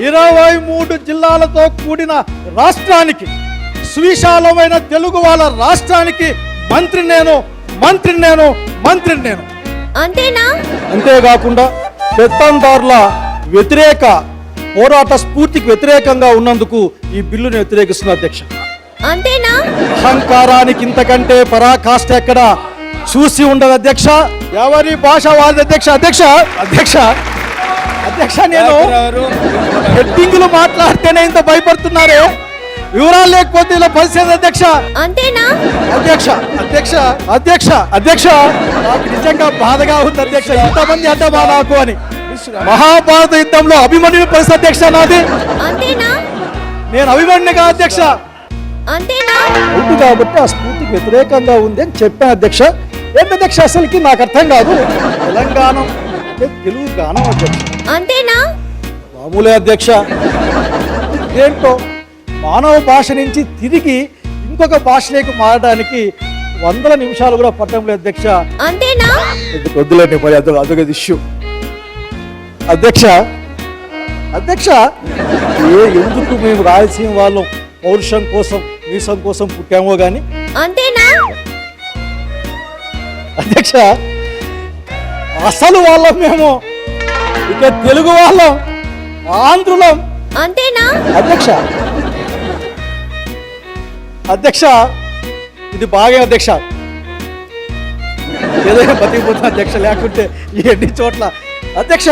23 జిల్లాలతో కూడిన రాష్ట్రానికి, సువిశాలమైన తెలుగు వాళ్ళ రాష్ట్రానికి మంత్రి నేను. అంతేనా? అంతేకాకుండా పెత్తందారుల వ్యతిరేక పోరాట స్ఫూర్తికి వ్యతిరేకంగా ఉన్నందుకు ఈ బిల్లును వ్యతిరేకిస్తున్న అధ్యక్ష. అంతేనా? అహంకారానికి ఇంతకంటే పరాకాష్ట ఎక్కడ చూసి ఉండదు అధ్యక్ష. ఎవరి భాష వారి అధ్యక్ష నేను హెడ్డింగ్లు మాట్లాడితేనే ఇంత భయపడుతున్నారే, వివరాలు లేకపోతే ఇలా పరిస్థితి అధ్యక్ష. అంతేనా? అధ్యక్ష నాకు నిజంగా బాధగా ఉంది అధ్యక్ష. ఇంతమంది అడ్డమా నాకు అని. మహాభారత యుద్ధంలో అభిమన్యుని పరిస్థితి అధ్యక్ష నాది. అంతేనా? నేను అభిమన్యుగా అధ్యక్ష. అంతేనా? అవును కాబట్టి ఆ స్ఫూర్తికి వ్యతిరేకంగా ఉంది అని చెప్పాను అధ్యక్ష. ఏంటి అధ్యక్ష అసలుకి నాకు అర్థం కాదు. తెలంగాణ అంటే తెలుగు గానం అధ్యక్ష. అంతేనా? మామూలే అధ్యక్ష. ఏంటో మానవ భాష నుంచి తిరిగి ఇంకొక భాషలోకి మారడానికి 100 నిమిషాలు కూడా పట్టడం అధ్యక్ష. అంతేనా? వద్దులేండి మరి అదొక ఇష్యూ అధ్యక్ష. ఎందుకు మేము రాయలసీమ వాళ్ళం పౌరుషం కోసం మీసం కోసం పుట్టామో గాని. అంతేనా? అధ్యక్ష అసలు వాళ్ళం మేము, ఇక తెలుగు వాళ్ళం, ఆంధ్రులం. అంతేనా? అధ్యక్ష ఇది బాగా అధ్యక్ష. ఏదైనా బతికిపోతున్నా అధ్యక్ష, లేకుంటే ఎన్ని చోట్ల అధ్యక్ష